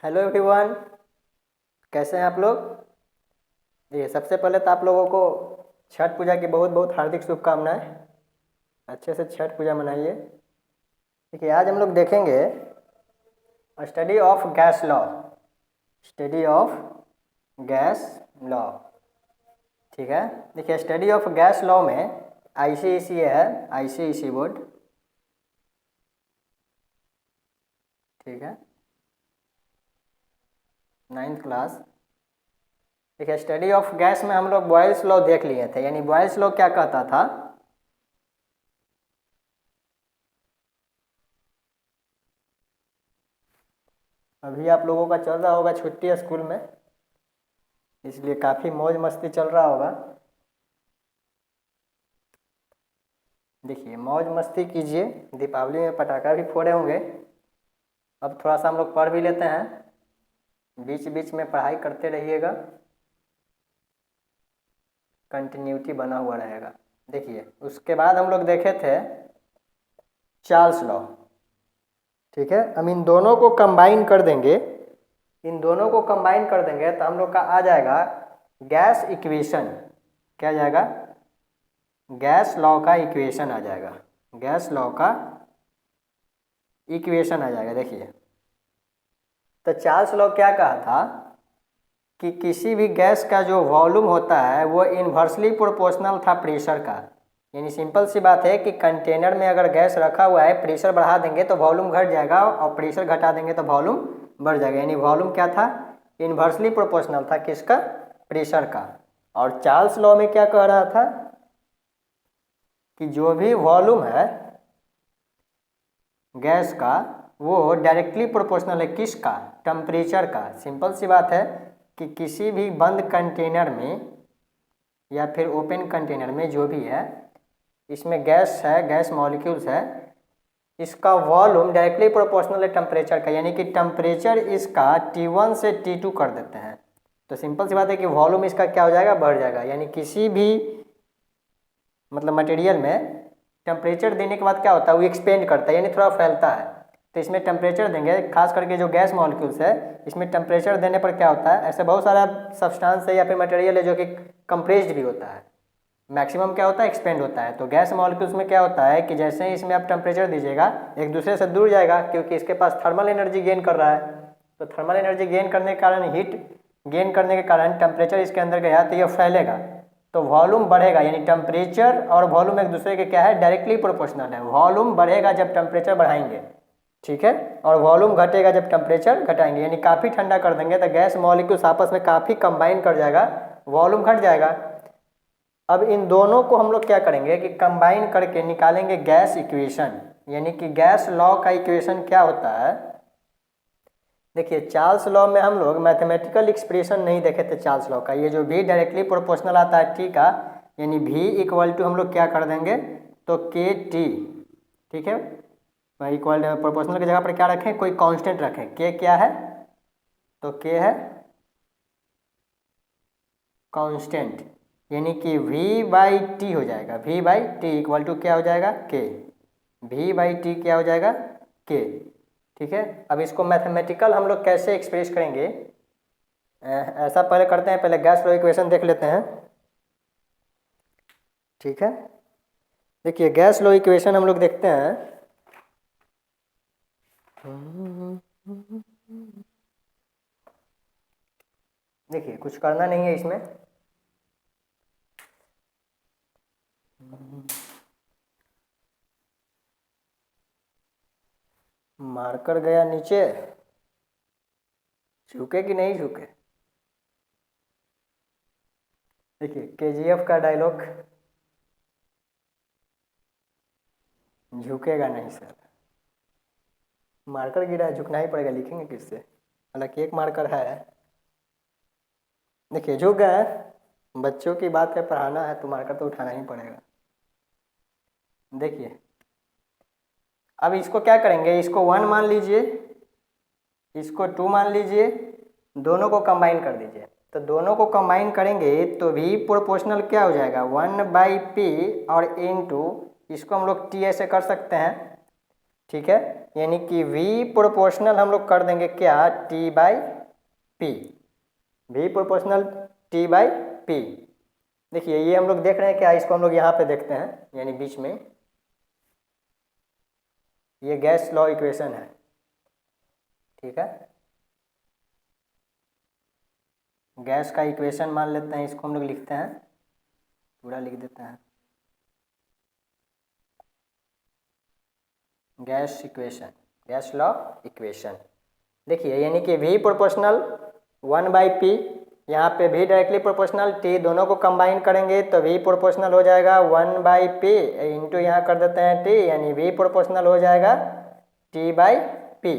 Hello everyone. कैसे हैं आप लोग? ये सबसे पहले तो आप लोगों को छठ पूजा की बहुत बहुत हार्दिक शुभकामनाएं। अच्छे से छठ पूजा मनाइए। देखिए, आज हम लोग देखेंगे study of gas law. Study of gas law, ठीक है। देखिए, स्टडी ऑफ गैस लॉ में आईसीईसी है, आईसीईसी बोर्ड, ठीक है, 9th क्लास। देखिए, स्टडी ऑफ गैस में हम लोग बॉयल्स लॉ देख लिए थे। यानी बॉयल्स लॉ क्या कहता था? अभी आप लोगों का चल रहा होगा छुट्टी है स्कूल में, इसलिए काफ़ी मौज मस्ती चल रहा होगा। देखिए, मौज मस्ती कीजिए, दीपावली में पटाखा भी फोड़े होंगे। अब थोड़ा सा हम लोग पढ़ भी लेते हैं, बीच बीच में पढ़ाई करते रहिएगा, कंटिन्यूटी बना हुआ रहेगा। देखिए, उसके बाद हम लोग देखे थे चार्ल्स लॉ, ठीक है। हम इन दोनों को कंबाइन कर देंगे, इन दोनों को कंबाइन कर देंगे तो हम लोग का आ जाएगा गैस इक्वेशन। क्या आ जाएगा? गैस लॉ का इक्वेशन आ जाएगा। गैस लॉ का इक्वेशन आ जाएगा। देखिए, तो चार्ल्स लॉ क्या कहा था कि किसी भी गैस का जो वॉल्यूम होता है वो इन्वर्सली प्रोपोर्शनल था प्रेशर का। यानी सिंपल सी बात है कि कंटेनर में अगर गैस रखा हुआ है, प्रेशर बढ़ा देंगे तो वॉल्यूम घट जाएगा और प्रेशर घटा देंगे तो वॉल्यूम बढ़ जाएगा। यानी वॉल्यूम क्या था? इन्वर्सली प्रोपोर्शनल था। किसका? प्रेशर का। और चार्ल्स लॉ में क्या कह रहा था कि जो भी वॉल्यूम है गैस का वो डायरेक्टली प्रोपोर्शनल है। किसका? टेम्परेचर का। सिंपल सी बात है कि किसी भी बंद कंटेनर में या फिर ओपन कंटेनर में जो भी है, इसमें गैस है, गैस मॉलिक्यूल्स है, इसका वॉल्यूम डायरेक्टली प्रोपोर्शनल है टेम्परेचर का। यानी कि टेम्परेचर इसका T1 से T2 कर देते हैं, तो सिंपल सी बात है कि वॉल्यूम इसका क्या हो जाएगा? बढ़ जाएगा। यानी किसी भी मटेरियल में टेम्परेचर देने के बाद क्या होता है? वो एक्सपेंड करता है, यानी थोड़ा फैलता है। तो इसमें टेम्परेचर देंगे, खास करके जो गैस मॉलिक्यूल्स है, इसमें टेम्परेचर देने पर क्या होता है? ऐसे बहुत सारा सब्सटेंस है या फिर मटेरियल है जो कि कंप्रेस्ड भी होता है। मैक्सिमम क्या होता है? एक्सपेंड होता है। तो गैस मॉलिक्यूल्स में क्या होता है कि जैसे ही इसमें आप टेम्परेचर दीजिएगा, एक दूसरे से दूर जाएगा, क्योंकि इसके पास थर्मल एनर्जी गेन कर रहा है। तो थर्मल एनर्जी गेन करने के कारण, हीट गेन करने के कारण टेम्परेचर इसके अंदर गया तो ये फैलेगा, तो वॉल्यूम बढ़ेगा। यानी टेम्परेचर और वॉल्यूम एक दूसरे के क्या है? डायरेक्टली प्रोपोर्शनल है। वॉल्यूम बढ़ेगा जब टेम्परेचर बढ़ाएंगे, ठीक है, और वॉल्यूम घटेगा जब टेम्परेचर घटाएंगे। यानी काफ़ी ठंडा कर देंगे तो गैस मॉलिक्यूल्स आपस में काफ़ी कंबाइन कर जाएगा, वॉल्यूम घट जाएगा। अब इन दोनों को हम लोग क्या करेंगे कि कंबाइन करके निकालेंगे गैस इक्वेशन। यानी कि गैस लॉ का इक्वेशन क्या होता है? देखिए, चार्ल्स लॉ में हम लोग मैथमेटिकल एक्सप्रेशन नहीं देखे थे चार्ल्स लॉ का। ये जो भी डायरेक्टली प्रोपोर्शनल आता है टी का, यानी भी इक्वल टू हम लोग क्या कर देंगे तो के टी, ठीक है। इक्वल प्रोपोर्शनल की जगह पर क्या रखें? कोई कांस्टेंट रखें। के क्या है? तो के है कांस्टेंट, यानी कि v बाई टी हो जाएगा। v by T equal to क्या हो जाएगा? के। v बाई टी क्या हो जाएगा? के, ठीक है। अब इसको मैथमेटिकल हम लोग कैसे एक्सप्रेस करेंगे? ऐसा पहले करते हैं, पहले गैस लॉ इक्वेशन देख लेते हैं, ठीक है। देखिए, गैस लॉ इक्वेशन हम लोग देखते हैं। देखिए, कुछ करना नहीं है इसमें। मार्कर गया नीचे, झुके कि नहीं झुके? देखिए, केजीएफ का डायलॉग, झुकेगा नहीं सर। मार्कर गिरा है, झुकना ही पड़ेगा। लिखेंगे किससे? हालांकि एक मार्कर है। देखिए, झुक गए। बच्चों की बात है, पढ़ाना है तो मार्कर तो उठाना ही पड़ेगा। देखिए, अब इसको क्या करेंगे? इसको 1 मान लीजिए, इसको 2 मान लीजिए, दोनों को कंबाइन कर दीजिए। तो दोनों को कंबाइन करेंगे तो भी प्रोपोर्शनल क्या हो जाएगा? 1 बाई पी और इन टू, इसको हम लोग टी ऐसे कर सकते हैं। ठीक है, यानी कि V प्रोपोर्शनल हम लोग कर देंगे क्या, T by P, V proportional T by P. देखिए ये हम लोग देख रहे हैं क्या, इसको हम लोग यहाँ पे देखते हैं, यानी बीच में ये गैस लॉ इक्वेशन है, ठीक है, गैस का इक्वेशन मान लेते हैं, इसको हम लोग लिखते हैं, पूरा लिख देते हैं, gas equation, gas law equation. देखिए यानी कि V प्रोपोर्शनल 1/P, यहाँ पे V डायरेक्टली प्रोपोर्शनल T, दोनों को कंबाइन करेंगे तो V प्रोपोर्शनल हो जाएगा 1/P इंटू यहाँ कर देते हैं T, यानी V प्रोपोर्शनल हो जाएगा T/P।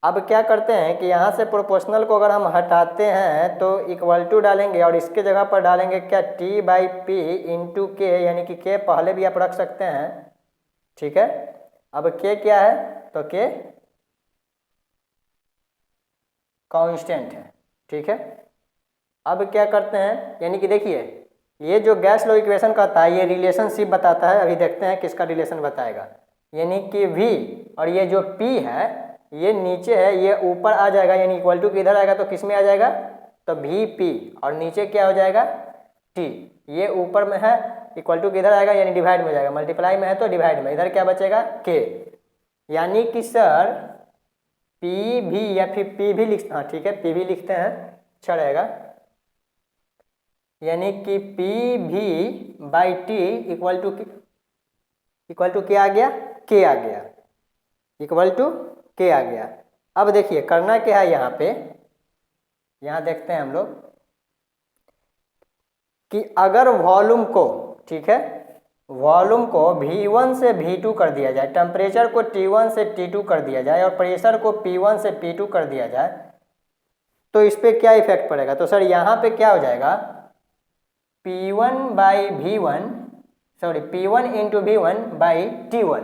अब क्या करते हैं कि यहाँ से प्रोपोर्शनल को अगर हम हटाते हैं तो इक्वल टू डालेंगे और इसके जगह पर डालेंगे क्या, T/P इंटू K, यानी कि K पहले भी आप रख सकते हैं, ठीक है। अब K क्या है, तो K कांस्टेंट है, ठीक है। अब क्या करते हैं, यानी कि देखिए ये जो गैस लॉ इक्वेशन कहता है ये रिलेशनशिप बताता है, अभी देखते हैं किसका रिलेशन बताएगा, यानी कि V और ये जो P है ये नीचे है, ये ऊपर आ जाएगा, यानी इक्वल टू किधर आएगा, तो किस में आ जाएगा, तो VP, और नीचे क्या हो जाएगा, T, ये ऊपर में है, इक्वल टू किधर आएगा, यानी डिवाइड में हो जाएगा, मल्टीप्लाई में है तो डिवाइड में, इधर क्या बचेगा, K, यानी कि सर पी भी या फिर पी भी लिख, हाँ ठीक है पी भी लिखते हैं, अच्छा रहेगा, यानी कि पी भी बाई टी इक्वल टू क्या आ गया, के आ गया, इक्वल टू के आ गया। अब देखिए करना क्या है, यहाँ पे यहाँ देखते हैं हम लोग कि अगर वॉल्यूम को, ठीक है, वॉल्यूम को V1 से V2 कर दिया जाए, टेम्परेचर को T1 से T2 कर दिया जाए और प्रेशर को P1 से P2 कर दिया जाए तो इस पर क्या इफेक्ट पड़ेगा, तो सर यहाँ पे क्या हो जाएगा, P1 by V1, sorry P1 into V1 by T1,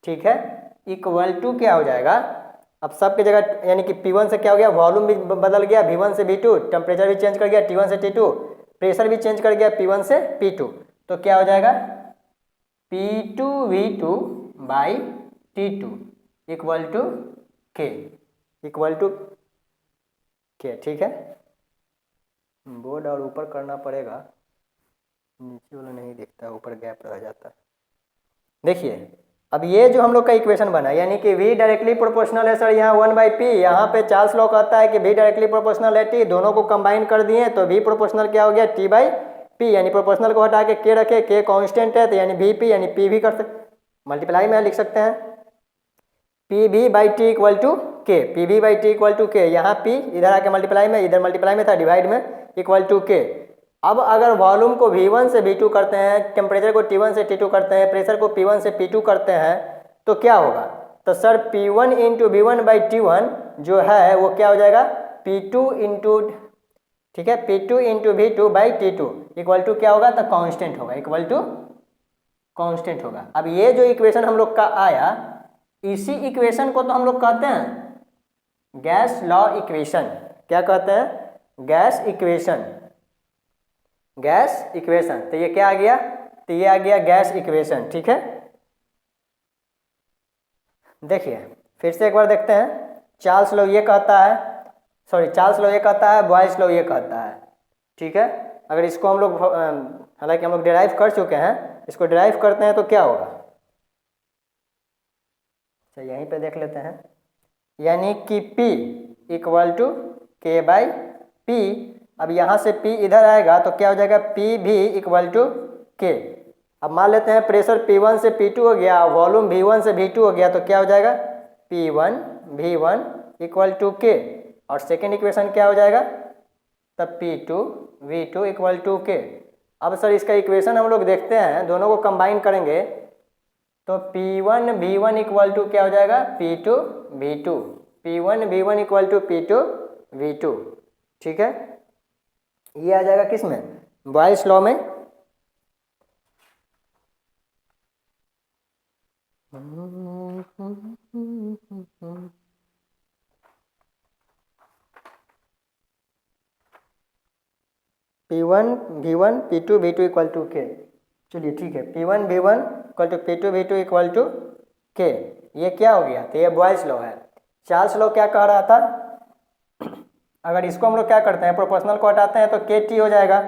ठीक है, इक्वल टू क्या हो जाएगा, अब सबकी जगह यानी कि P1 से क्या हो गया, वॉल्यूम भी बदल गया, V1 से V2, टेम्परेचर भी चेंज कर गया T1 से T2, प्रेशर भी चेंज कर गया P1 से P2, तो क्या हो जाएगा, P2V2 by T2 equal to K, equal to K, ठीक है। बोर्ड और ऊपर करना पड़ेगा, नीचे वाला नहीं दिखता, ऊपर गैप रह जाता है। देखिए अब ये जो हम लोग का इक्वेशन बना, यानी कि V डायरेक्टली प्रोपोर्शनल है सर यहाँ 1/P, यहाँ पे चार्ल्स लॉ कहता है कि V डायरेक्टली प्रोपोर्शनल है T, दोनों को कंबाइन कर दिए तो V प्रोपोर्शनल क्या हो गया, T/P, यानी प्रोपोर्शनल को हटा के K रखे, K कांस्टेंट है तो यानी VP, यानी P भी कर सकते, मल्टीप्लाई में लिख सकते हैं, PV/T equal to K, PV/T equal to K, यहाँ P इधर आके मल्टीप्लाई में, इधर मल्टीप्लाई में था डिवाइड में, इक्वल टू K। अब अगर वॉल्यूम को V1 से V2 करते हैं, टेम्परेचर को T1 से T2 करते हैं, प्रेशर को P1 से P2 करते हैं तो क्या होगा, तो sir P1 into V1 by T1 जो है वो क्या हो जाएगा, P2 इंटू, ठीक है, P2 into V2 by T2 equal to क्या होगा, तो कांस्टेंट होगा, इक्वल टू कांस्टेंट होगा। अब ये जो इक्वेशन हम लोग का आया, इसी इक्वेशन को तो हम लोग कहते हैं गैस लॉ इक्वेशन, क्या कहते हैं, गैस इक्वेशन, गैस इक्वेशन, तो ये क्या आ गया, तो ये आ गया गैस इक्वेशन, ठीक है। देखिए फिर से एक बार देखते हैं, चार्ल्स लॉ ये कहता है, सॉरी चार्ल्स लॉ ये कहता है, बॉयल्स लॉ ये कहता है, ठीक है। अगर इसको हम लोग हालांकि हम लोग डिराइव कर चुके हैं, इसको डिराइव करते हैं तो क्या होगा, अच्छा यहीं पे देख लेते हैं, यानी कि P equal to K by P, अब यहाँ से P इधर आएगा तो क्या हो जाएगा, P भी इक्वल टू K। अब मान लेते हैं प्रेशर P1 से P2 हो गया, वॉल्यूम V1 से V2 हो गया तो क्या हो जाएगा, P1 V1 equal to K, और सेकेंड इक्वेशन क्या हो जाएगा, तब P2 V2 equal to K। अब सर इसका इक्वेशन हम लोग देखते हैं, दोनों को कंबाइन करेंगे तो P1 V1 इक्वल टू क्या हो जाएगा, P2 V2, P1 V1 equal to P2 V2, ठीक है। ये आ जाएगा किस में, बॉयल्स लॉ में। P1 V1 P2 V2 equal to K, चलिए ठीक है, P1 V1 equal to P2 V2 equal to K, ये क्या हो गया, तो ये बॉयल्स लॉ है। चार्ल्स लॉ क्या कह रहा था, अगर इसको हम लोग क्या करते हैं, प्रोपोर्शनल को हटाते हैं तो के टी हो जाएगा,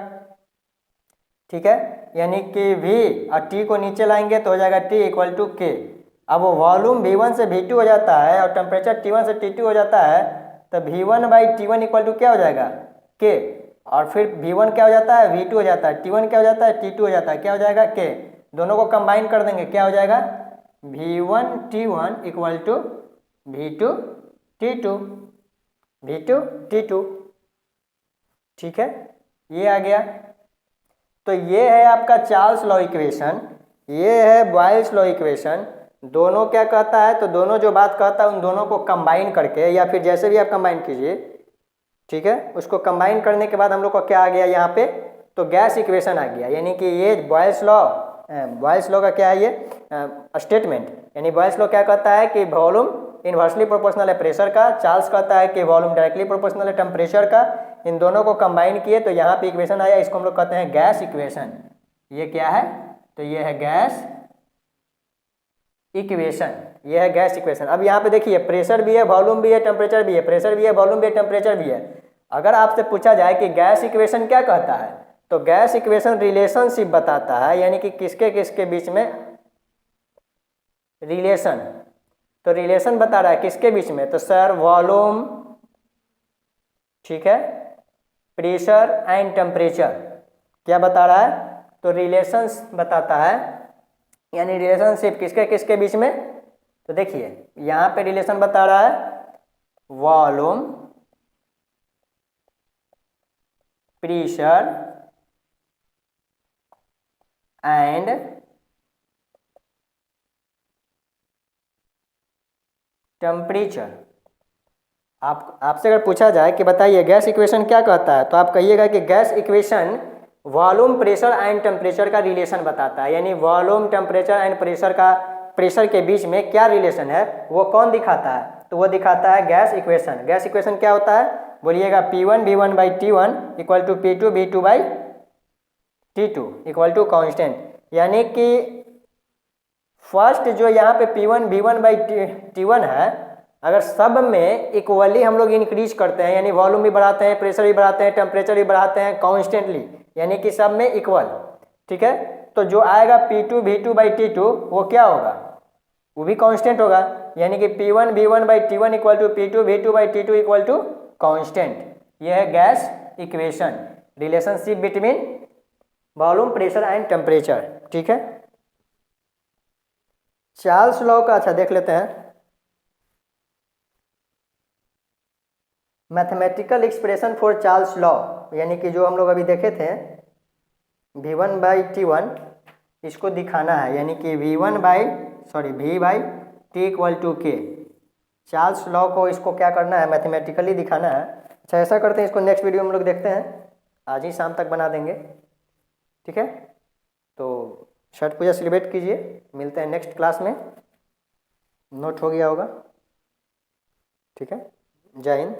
ठीक है, यानी कि v और t को नीचे लाएंगे तो हो जाएगा t इक्वल टू के। अब वो वॉल्यूम v1 से v2 हो जाता है और टेम्परेचर t1 से t2 हो जाता है, तो v1 by t1 equal to क्या हो जाएगा, k, और फिर v1 क्या हो जाता है, v2 हो जाता है, t1 क्या हो जाता है, t2 हो जाता है, क्या हो जाएगा, k। दोनों को कंबाइन कर देंगे, क्या हो जाएगा, v1 t1 equal to v2 t2, v2 t2, ठीक है, ये आ गया। तो ये है आपका चार्ल्स लॉ इक्वेशन, ये है बॉयल्स लॉ इक्वेशन। दोनों क्या कहता है, तो दोनों जो बात कहता है उन दोनों को कंबाइन करके, या फिर जैसे भी आप कंबाइन कीजिए, ठीक है, उसको कंबाइन करने के बाद हम लोग को क्या आ गया यहाँ पे, तो गैस इक्वेशन आ गया। यानी कि ये बॉयल्स लॉ का क्या है, ये स्टेटमेंट, यानी बॉयल्स लॉ क्या कहता है कि वॉल्यूम इन्वर्सली प्रोपोर्शनल है प्रेशर का, चार्ल्स कहता है कि वॉल्यूम डायरेक्टली प्रोपोर्शनल है टेम्परेचर का। इन दोनों को कंबाइन किए तो यहाँ पे इक्वेशन आया, इसको हम लोग कहते हैं गैस इक्वेशन। ये क्या है, तो ये है गैस इक्वेशन, ये है गैस इक्वेशन। अब यहाँ पे देखिए प्रेशर भी है, वॉल्यूम भी है, टेम्परेचर भी है, प्रेशर भी है, वॉल्यूम भी है, टेम्परेचर भी है। अगर आपसे पूछा जाए कि गैस इक्वेशन क्या कहता है, तो गैस इक्वेशन रिलेशनशिप बताता है, यानी कि किसके किसके बीच में रिलेशन, तो रिलेशन बता रहा है किसके बीच में, तो सर वॉल्यूम, ठीक है, प्रेशर एंड टेम्परेचर, क्या बता रहा है, तो रिलेशंस बताता है, यानी रिलेशनशिप किसके किसके बीच में। तो देखिए यहाँ पे रिलेशन बता रहा है वॉल्यूम, प्रेशर एंड टेम्परेचर। आपसे अगर पूछा जाए कि बताइए गैस इक्वेशन क्या कहता है, तो आप कहिएगा कि gas equation volume, pressure and temperature का रिलेशन बताता है, यानी वॉल्यूम, टेम्परेचर एंड प्रेशर के बीच में क्या रिलेशन है वो कौन दिखाता है, तो वो दिखाता है गैस इक्वेशन। गैस इक्वेशन क्या होता है, बोलिएगा P1 V1 by T1 equal to P2 V2 by T2 equal to constant. यानी कि फर्स्ट जो यहाँ पे P1 V1 बाई T1 है, अगर सब में इक्वली हम लोग इंक्रीज करते हैं, यानी वॉल्यूम भी बढ़ाते हैं, प्रेशर भी बढ़ाते हैं, टेम्परेचर भी बढ़ाते हैं कॉन्स्टेंटली, यानी कि सब में इक्वल, ठीक है, तो जो आएगा P2 V2 बाई T2 वो क्या होगा, वो भी कांस्टेंट होगा, यानी कि P1 V1 by T1 equal to P2 V2 by T2 equal to constant. ये है gas equation, relationship between volume, pressure and temperature, ठीक है। चार्ल्स लॉ का अच्छा देख लेते हैं, mathematical expression for Charles law, यानी कि जो हम लोग अभी देखे थे V1 बाई T1, इसको दिखाना है, यानी कि V by T equal to K. Charles law को इसको क्या करना है, मैथमेटिकली दिखाना है। अच्छा ऐसा करते हैं, इसको नेक्स्ट वीडियो में हम लोग देखते हैं, आज ही शाम तक बना देंगे, ठीक है। तो छठ पूजा सेलिब्रेट कीजिए, मिलते हैं नेक्स्ट क्लास में, नोट हो गया होगा, ठीक है। जय हिंद।